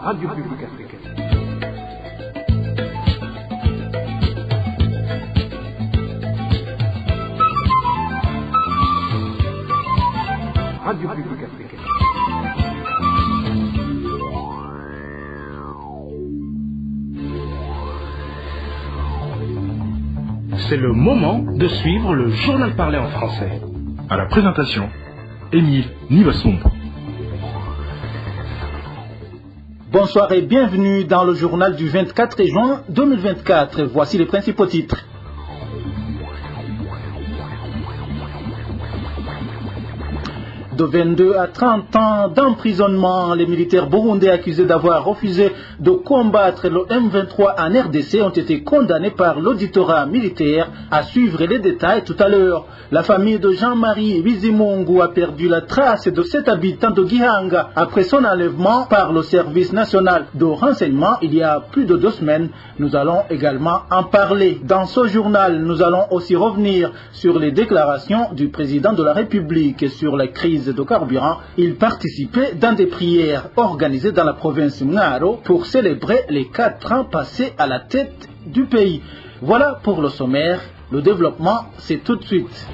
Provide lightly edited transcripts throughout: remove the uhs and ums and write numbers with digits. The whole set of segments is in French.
Radio Publique Africaine. Radio Publique Africaine. C'est le moment de suivre le journal parlé en français. À la présentation, Émile Nivasumbo. Bonsoir et bienvenue dans le journal du 24 juin 2024. Voici les principaux titres. De 22 à 30 ans d'emprisonnement, les militaires burundais accusés d'avoir refusé de combattre le M23 en RDC ont été condamnés par l'auditorat militaire. À suivre les détails tout à l'heure. La famille de Jean-Marie Bizimungu a perdu la trace de 7 habitants de Gihanga après son enlèvement par le service national de renseignement il y a plus de 2 semaines. Nous allons également en parler. Dans ce journal, nous allons aussi revenir sur les déclarations du président de la République sur la crise de carburant. Il participait dans des prières organisées dans la province Mwaro pour célébrer les 4 ans passés à la tête du pays. Voilà pour le sommaire. Le développement, c'est tout de suite.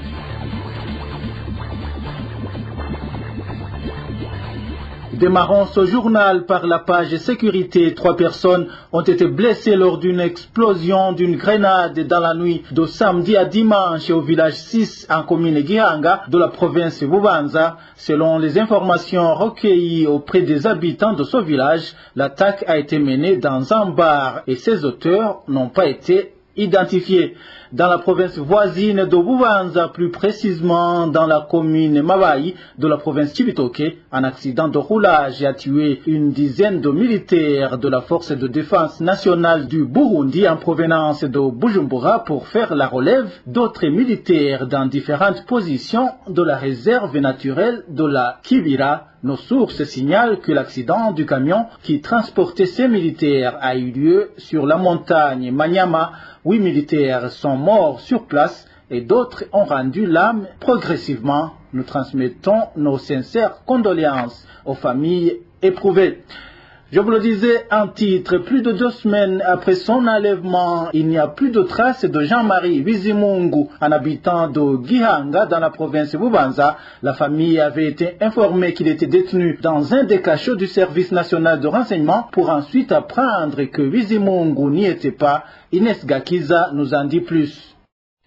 Démarrons ce journal par la page sécurité. 3 personnes ont été blessées lors d'une explosion d'une grenade dans la nuit de samedi à dimanche au village 6 en commune Gihanga de la province Bubanza. Selon les informations recueillies auprès des habitants de ce village, l'attaque a été menée dans un bar et ses auteurs n'ont pas été identifiés. Dans la province voisine de Bubanza, plus précisément dans la commune Mabayi de la province Cibitoke, un accident de roulage a tué une dizaine de militaires de la force de défense nationale du Burundi en provenance de Bujumbura pour faire la relève d'autres militaires dans différentes positions de la réserve naturelle de la Kibira. Nos sources signalent que l'accident du camion qui transportait ces militaires a eu lieu sur la montagne Manyama. 8 militaires sont morts sur place et d'autres ont rendu l'âme progressivement. Nous transmettons nos sincères condoléances aux familles éprouvées. Je vous le disais en titre, plus de 2 semaines après son enlèvement, il n'y a plus de traces de Jean-Marie Bizimungu, un habitant de Gihanga dans la province Bubanza. La famille avait été informée qu'il était détenu dans un des cachots du service national de renseignement pour ensuite apprendre que Bizimungu n'y était pas. Inès Gakiza nous en dit plus.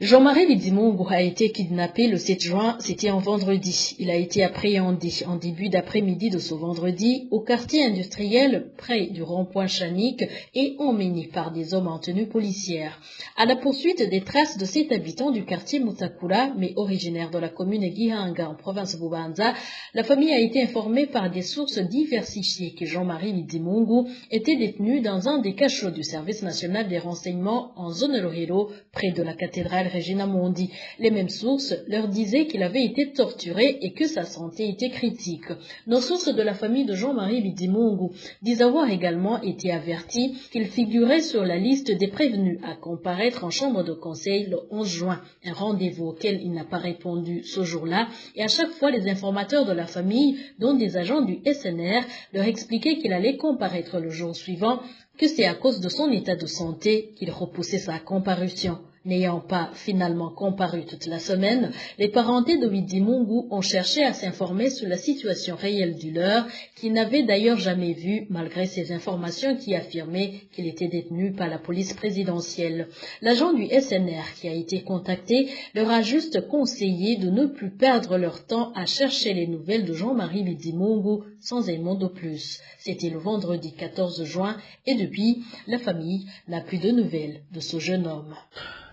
Jean-Marie Bizimungu a été kidnappé le 7 juin, c'était un vendredi. Il a été appréhendé en début d'après-midi de ce vendredi au quartier industriel près du rond-point Chanik et emmené par des hommes en tenue policière. À la poursuite des traces de 7 habitants du quartier Mutakura, mais originaire de la commune Gihanga en province Bubanza, la famille a été informée par des sources diversifiées que Jean-Marie Bizimungu était détenu dans un des cachots du service national des renseignements en zone Lohero, près de la cathédrale Regina Mundi. Les mêmes sources leur disaient qu'il avait été torturé et que sa santé était critique. Nos sources de la famille de Jean-Marie Bizimungu disent avoir également été avertis qu'il figurait sur la liste des prévenus à comparaître en chambre de conseil le 11 juin, un rendez-vous auquel il n'a pas répondu ce jour-là, et à chaque fois les informateurs de la famille, dont des agents du SNR, leur expliquaient qu'il allait comparaître le jour suivant, que c'est à cause de son état de santé qu'il repoussait sa comparution. N'ayant pas finalement comparu toute la semaine, les parentés de Bizimungu ont cherché à s'informer sur la situation réelle du leur, qu'ils n'avaient d'ailleurs jamais vu, malgré ces informations qui affirmaient qu'il était détenu par la police présidentielle. L'agent du SNR qui a été contacté leur a juste conseillé de ne plus perdre leur temps à chercher les nouvelles de Jean-Marie Bizimungu sans un mot de plus. C'était le vendredi 14 juin et depuis, la famille n'a plus de nouvelles de ce jeune homme.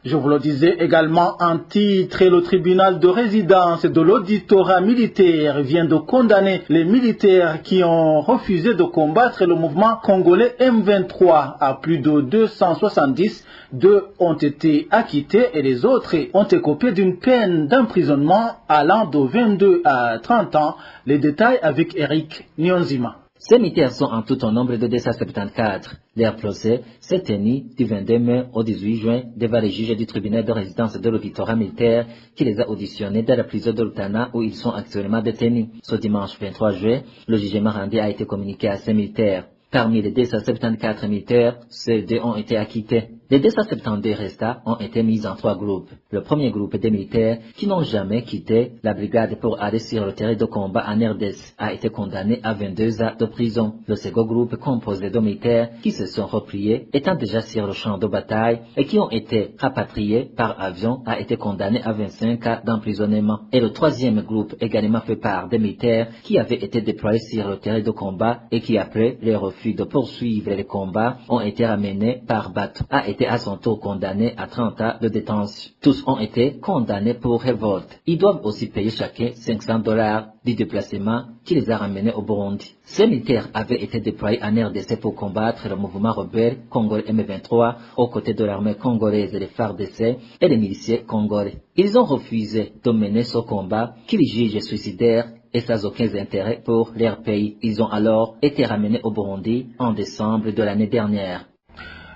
Je vous le disais également en titre, le tribunal de résidence de l'auditorat militaire vient de condamner les militaires qui ont refusé de combattre le mouvement congolais M23 à plus de 270. 2 ont été acquittés et les autres ont écopé d'une peine d'emprisonnement allant de 22 à 30 ans. Les détails avec Eric Nyonzima. Ces militaires sont en tout un nombre de 274. Leur procès s'est tenu du 22 mai au 18 juin devant les juges du tribunal de résidence de l'auditorat militaire qui les a auditionnés dans la prison de Rutana où ils sont actuellement détenus. Ce dimanche 23 juin, le jugement rendu a été communiqué à ces militaires. Parmi les 274 militaires, seuls 2 ont été acquittés. Les 272 restants ont été mis en 3 groupes. Le premier groupe des militaires qui n'ont jamais quitté la brigade pour aller sur le terrain de combat en RDC a été condamné à 22 ans de prison. Le second groupe composé de militaires qui se sont repliés, étant déjà sur le champ de bataille et qui ont été rapatriés par avion, a été condamné à 25 ans d'emprisonnement. Et le troisième groupe, également fait par des militaires qui avaient été déployés sur le terrain de combat et qui, après les refus de poursuivre les combats, ont été ramenés par bateau, a été à son tour condamné à 30 ans de détention. Tous ont été condamnés pour révolte. Ils doivent aussi payer chacun $500 du déplacement qui les a ramenés au Burundi. Ces militaires avaient été déployés en RDC pour combattre le mouvement rebelle congolais M23 aux côtés de l'armée congolaise et les FARDC et les miliciens congolais. Ils ont refusé de mener ce combat qu'ils jugent suicidaire et sans aucun intérêt pour leur pays. Ils ont alors été ramenés au Burundi en décembre de l'année dernière.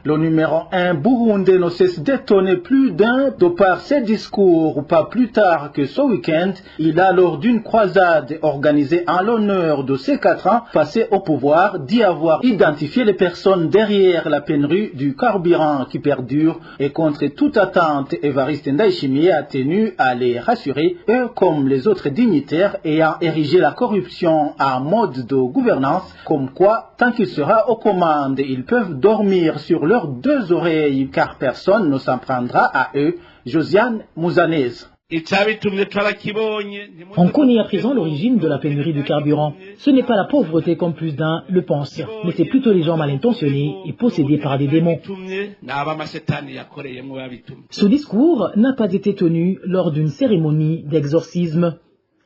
Le numéro 1 burundais ne cesse d'étonner plus d'un de par ses discours. Pas plus tard que ce week-end, il a, lors d'une croisade organisée en l'honneur de ses 4 ans passés au pouvoir, dit avoir identifié les personnes derrière la pénurie du carburant qui perdure et contre toute attente, Évariste Ndayishimiye a tenu à les rassurer, eux comme les autres dignitaires ayant érigé la corruption en mode de gouvernance, comme quoi, tant qu'il sera aux commandes, ils peuvent dormir sur leurs 2 oreilles car personne ne s'en prendra à eux. Josiane Mouzanez. On connaît à présent l'origine de la pénurie de carburant. Ce n'est pas la pauvreté comme plus d'un le pense, mais c'est plutôt les gens mal intentionnés et possédés par des démons. Ce discours n'a pas été tenu lors d'une cérémonie d'exorcisme.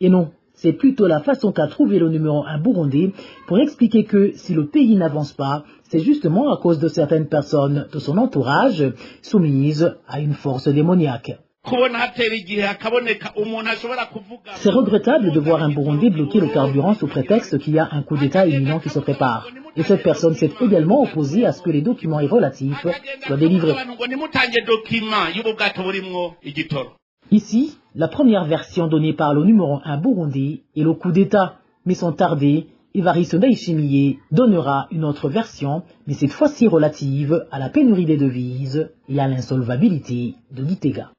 Et non, c'est plutôt la façon qu'a trouvé le numéro 1 burundais pour expliquer que si le pays n'avance pas, c'est justement à cause de certaines personnes de son entourage soumises à une force démoniaque. C'est regrettable de voir un Burundais bloquer le carburant sous prétexte qu'il y a un coup d'État imminent qui se prépare. Et cette personne s'est également opposée à ce que les documents relatifs soient délivrés. Ici, la première version donnée par le numéro 1 burundais est le coup d'État, mais sans tarder, Évariste Ndayishimiye donnera une autre version, mais cette fois-ci relative à la pénurie des devises et à l'insolvabilité de Gitega.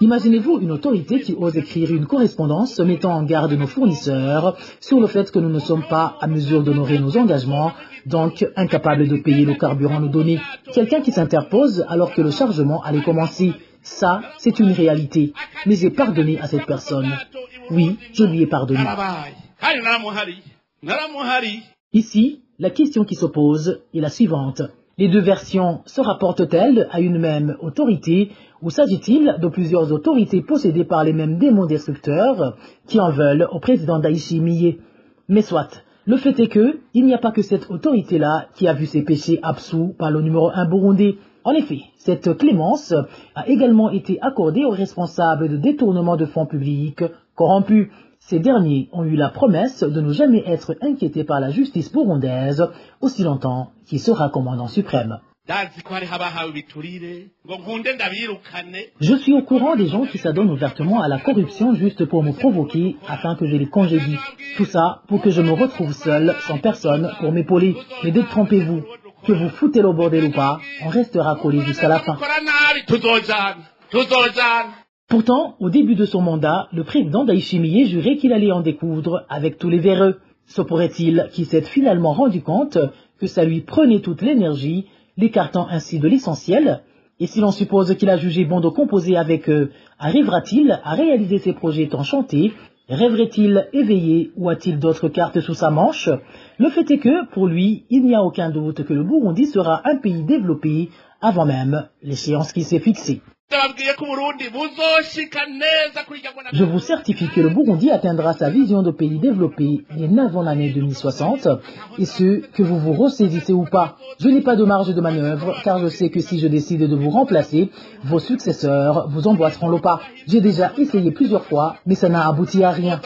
Imaginez-vous une autorité qui ose écrire une correspondance mettant en garde nos fournisseurs sur le fait que nous ne sommes pas à mesure d'honorer nos engagements, donc incapables de payer le carburant nous donné. Quelqu'un qui s'interpose alors que le chargement allait commencer. Ça, c'est une réalité. Mais j'ai pardonné à cette personne. Oui, je lui ai pardonné. Ici, la question qui se pose est la suivante. Les 2 versions se rapportent-elles à une même autorité ou s'agit-il de plusieurs autorités possédées par les mêmes démons destructeurs qui en veulent au président Ndayishimiye? Mais soit, le fait est que il n'y a pas que cette autorité-là qui a vu ses péchés absous par le numéro 1 burundais. En effet, cette clémence a également été accordée aux responsables de détournement de fonds publics corrompus. Ces derniers ont eu la promesse de ne jamais être inquiétés par la justice burundaise aussi longtemps qu'il sera commandant suprême. Je suis au courant des gens qui s'adonnent ouvertement à la corruption juste pour me provoquer afin que je les congédie. Tout ça pour que je me retrouve seul, sans personne pour m'épauler. Mais détrompez-vous, que vous foutez le bordel ou pas, on restera collé jusqu'à la fin. Pourtant, au début de son mandat, le président Ndayishimiye jurait qu'il allait en découdre avec tous les véreux. Se pourrait-il qu'il s'est finalement rendu compte que ça lui prenait toute l'énergie, l'écartant ainsi de l'essentiel? Et si l'on suppose qu'il a jugé bon de composer avec eux, arrivera-t-il à réaliser ses projets tant chantés? Rêverait-il éveillé ou a-t-il d'autres cartes sous sa manche? Le fait est que, pour lui, il n'y a aucun doute que le Burundi sera un pays développé avant même l'échéance qui s'est fixée. Je vous certifie que le Burundi atteindra sa vision de pays développé bien avant l'année 2060, et ce, que vous vous ressaisissez ou pas. Je n'ai pas de marge de manœuvre, car je sais que si je décide de vous remplacer, vos successeurs vous emboîteront le pas. J'ai déjà essayé plusieurs fois, mais ça n'a abouti à rien.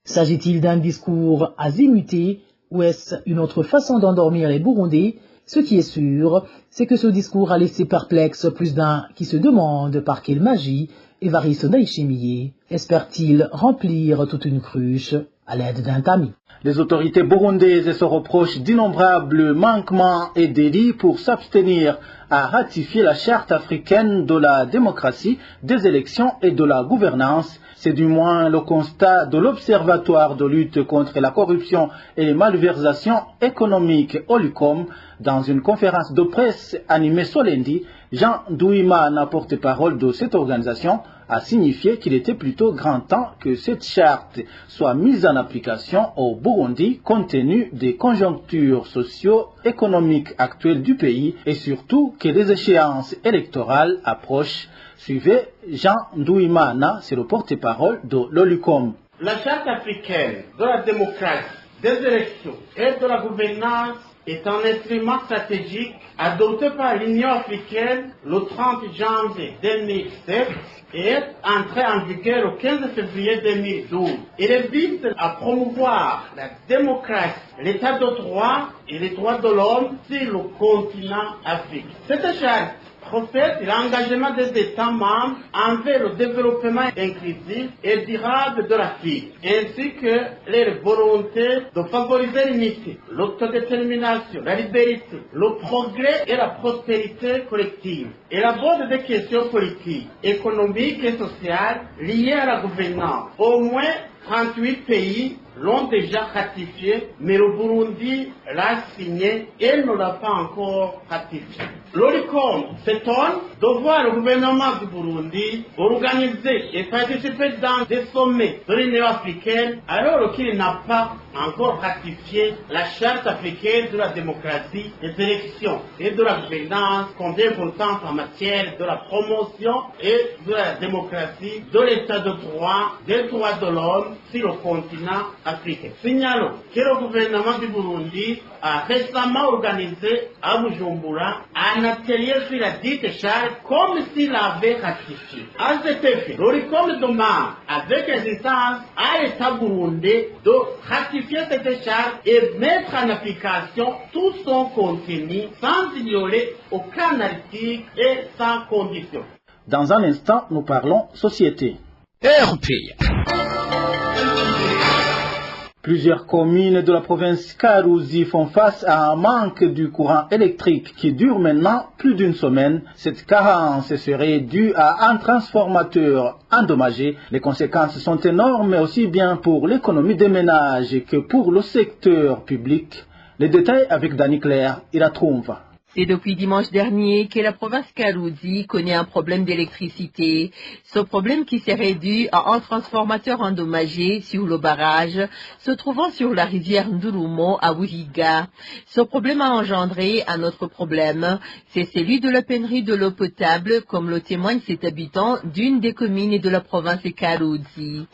S'agit-il d'un discours azimuté, ou est-ce une autre façon d'endormir les Burundais? Ce qui est sûr, c'est que ce discours a laissé perplexe plus d'un qui se demande par quelle magie Évariste Ndayishimiye espère-t-il remplir toute une cruche à l'aide d'un tamis. Les autorités burundaises se reprochent d'innombrables manquements et délits pour s'abstenir à ratifier la Charte africaine de la démocratie, des élections et de la gouvernance. C'est du moins le constat de l'Observatoire de lutte contre la corruption et les malversations économiques OLUCOM. Dans une conférence de presse animée ce lundi, Jean Douimana, porte-parole de cette organisation, a signifié qu'il était plutôt grand temps que cette charte soit mise en application au Burundi compte tenu des conjonctures socio-économiques actuelles du pays et surtout que les échéances électorales approchent. Suivez Jean Douimana, c'est le porte-parole de l'OLUCOM. La charte africaine de la démocratie, des élections et de la gouvernance est un instrument stratégique adopté par l'Union africaine le 30 janvier 2007 et est entré en vigueur le 15 février 2012. Il vise à promouvoir la démocratie, l'état de droit et les droits de l'homme sur le continent africain. Cette charte reflète l'engagement des États membres envers le développement inclusif et durable de l'Afrique, ainsi que leur volonté de favoriser l'unité, l'autodétermination, la liberté, le progrès et la prospérité collective. Elle aborde des questions politiques, économiques et sociales liées à la gouvernance. Au moins 38 pays l'ont déjà ratifié, mais le Burundi l'a signé et ne l'a pas encore ratifié. L'OLUCOM s'étonne de voir le gouvernement du Burundi organiser et participer dans des sommets de l'Union africaine alors qu'il n'a pas encore ratifié la Charte africaine de la démocratie, des élections et de la gouvernance comme importante en matière de la promotion et de la démocratie, de l'état de droit, des droits de l'homme sur le continent africain. Signalons que le gouvernement du Burundi a récemment organisé à Bujumbura un atelier sur la dite charte comme s'il avait ratifié. À cet effet, l'OLUCOM demande avec insistance à l'État burundais de ratifier cette charte et mettre en application tout son contenu sans ignorer aucun article et sans condition. Dans un instant, nous parlons société. Plusieurs communes de la province Karouzi font face à un manque du courant électrique qui dure maintenant plus d'une semaine. Cette carence serait due à un transformateur endommagé. Les conséquences sont énormes aussi bien pour l'économie des ménages que pour le secteur public. Les détails avec Dani Claire, il la trouve. C'est depuis dimanche dernier que la province Karouzi connaît un problème d'électricité. Ce problème qui serait dû à un transformateur endommagé sur le barrage se trouvant sur la rivière Ndurumo à Wuhiga. Ce problème a engendré un autre problème, c'est celui de la pénurie de l'eau potable, comme le témoigne cet habitant d'une des communes de la province Karouzi.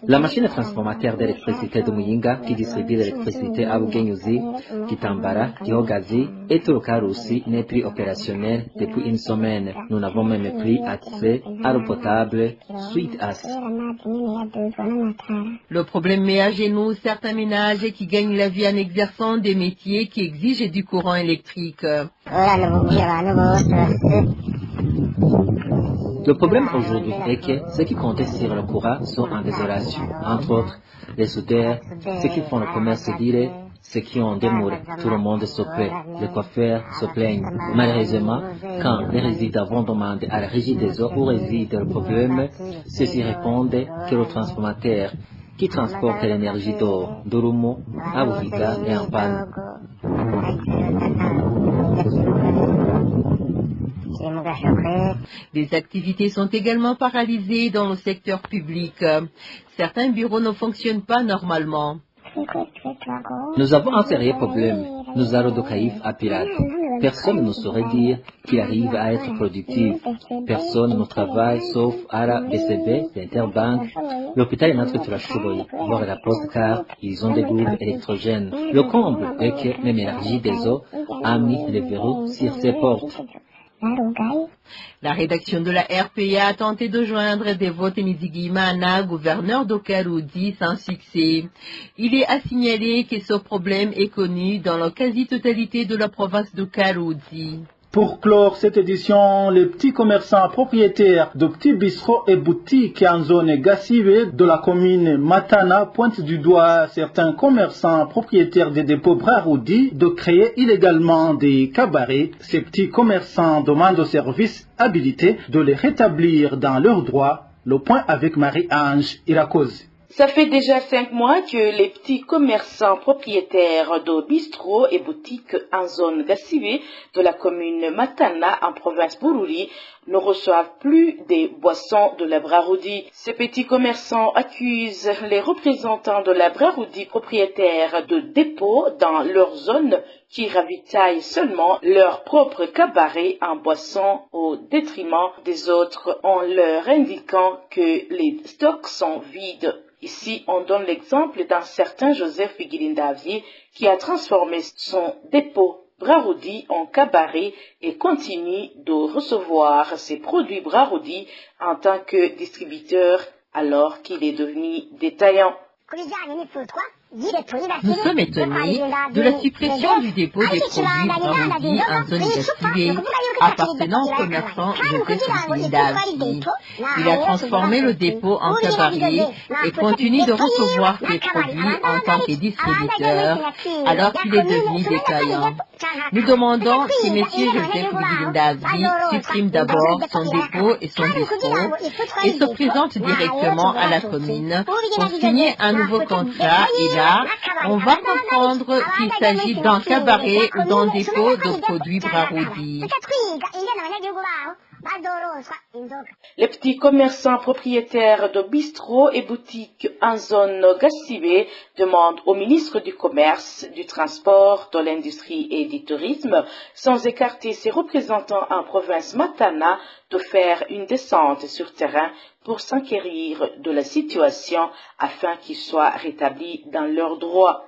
La machine transformateur d'électricité de Muyinga qui distribue l'électricité à Bugenyuzi, Kitambara, Gihogazi et tout le Karouzi n'est plus opérationnel depuis une semaine. Nous n'avons même plus accès à l'eau potable suite à ça. Le problème met à genoux certains ménages qui gagnent la vie en exerçant des métiers qui exigent du courant électrique. Le problème aujourd'hui est que ceux qui comptaient sur le courant sont en désolation. Entre autres, les soudeurs, ceux qui font le commerce d'îles, ceux qui ont des murs, tout le monde se plaint. Les coiffeurs se plaignent. Malheureusement, quand les résidents vont demander à la régie des eaux où réside le problème, ceux-ci répondent que le transformateur qui transporte l'énergie d'eau d'Urumo à Wuhiga est en panne. Des activités sont également paralysées dans le secteur public. Certains bureaux ne fonctionnent pas normalement. Nous avons un sérieux problème. Nous allons de Caïf à Pirate. Personne ne saurait dire qu'il arrive à être productif. Personne ne travaille sauf à la BCB, l'Interbank, l'hôpital notre Turashuboye, voire la poste car ils ont des groupes électrogènes. Le comble est que même l'énergie des eaux a mis les verrous sur ses portes. La rédaction de la RPA a tenté de joindre Devote Nizigimana, gouverneur de Karouzi, sans succès. Il est à signaler que ce problème est connu dans la quasi-totalité de la province de Karouzi. Pour clore cette édition, les petits commerçants propriétaires de petits bistrots et boutiques en zone Gassivé de la commune Matana pointent du doigt certains commerçants propriétaires des dépôts Braroudi de créer illégalement des cabarets. Ces petits commerçants demandent aux services habilités de les rétablir dans leurs droits. Le point avec Marie-Ange Irakoze. Ça fait déjà 5 mois que les petits commerçants propriétaires de bistrots et boutiques en zone Gassivé de la commune Matana en province Bururi ne reçoivent plus des boissons de la Braroudi. Ces petits commerçants accusent les représentants de la Braroudi propriétaires de dépôts dans leur zone qui ravitaillent seulement leur propre cabaret en boissons au détriment des autres en leur indiquant que les stocks sont vides. Ici, on donne l'exemple d'un certain Joseph Vigilindavier qui a transformé son dépôt Braroudi en cabaret et continue de recevoir ses produits Braroudi en tant que distributeur alors qu'il est devenu détaillant. Nous sommes étonnés de la suppression du dépôt des produits Braroudi en zone Gassivé appartenant au commerçant Joseph Vigilindavier. Il a transformé le dépôt en cabaret et continue de recevoir ses produits en tant que distributeur alors qu'il est devenu détaillant. Nous demandons que M. Joseph Vigilindavier supprime d'abord son dépôt et son bistrot et se présente directement à la commune pour signer un nouveau contrat et là, on va comprendre qu'il s'agit d'un cabaret ou d'un dépôt de produits Braroudi. Les petits commerçants propriétaires de bistrots et boutiques en zone Gassivé demandent au ministre du Commerce, du Transport, de l'Industrie et du Tourisme, sans écarter ses représentants en province Matana, de faire une descente sur terrain pour s'enquérir de la situation afin qu'ils soient rétablis dans leurs droits.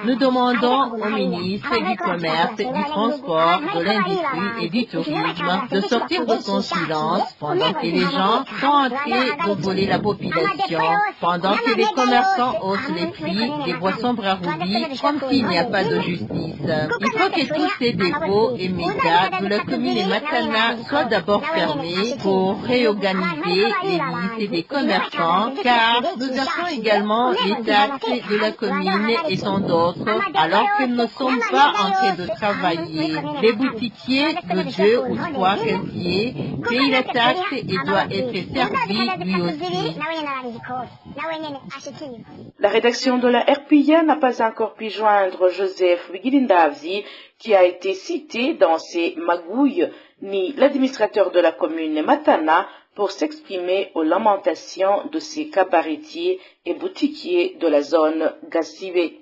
Nous demandons au ministre du Commerce, du Transport, de l'Industrie et du Tourisme de sortir de son silence pendant que les gens sont en train de voler la population, pendant que les commerçants haussent les prix des boissons Braroudi comme s'il n'y a pas de justice. Il faut que tous ces dépôts et médias de la commune Matana soient d'abord fermés pour réorganiser les listes des commerçants, car nous avons également les taxes de la commune et tant d'autres, alors que nous ne sommes pas en train de travailler. Les boutiquiers de 2 ou 3 quartiers payent la taxe et doivent être servis lui aussi. La rédaction de la RPA n'a pas encore pu joindre Joseph Vigilindavier, qui a été cité dans ces magouilles, ni l'administrateur de la commune Matana, pour s'exprimer aux lamentations de ces cabaretiers et boutiquiers de la zone Gassivé.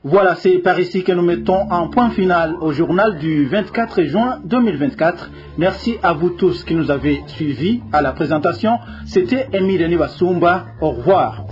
Voilà, c'est par ici que nous mettons un point final au journal du 24 juin 2024. Merci à vous tous qui nous avez suivis à la présentation. C'était Émile Nibasumba. Au revoir.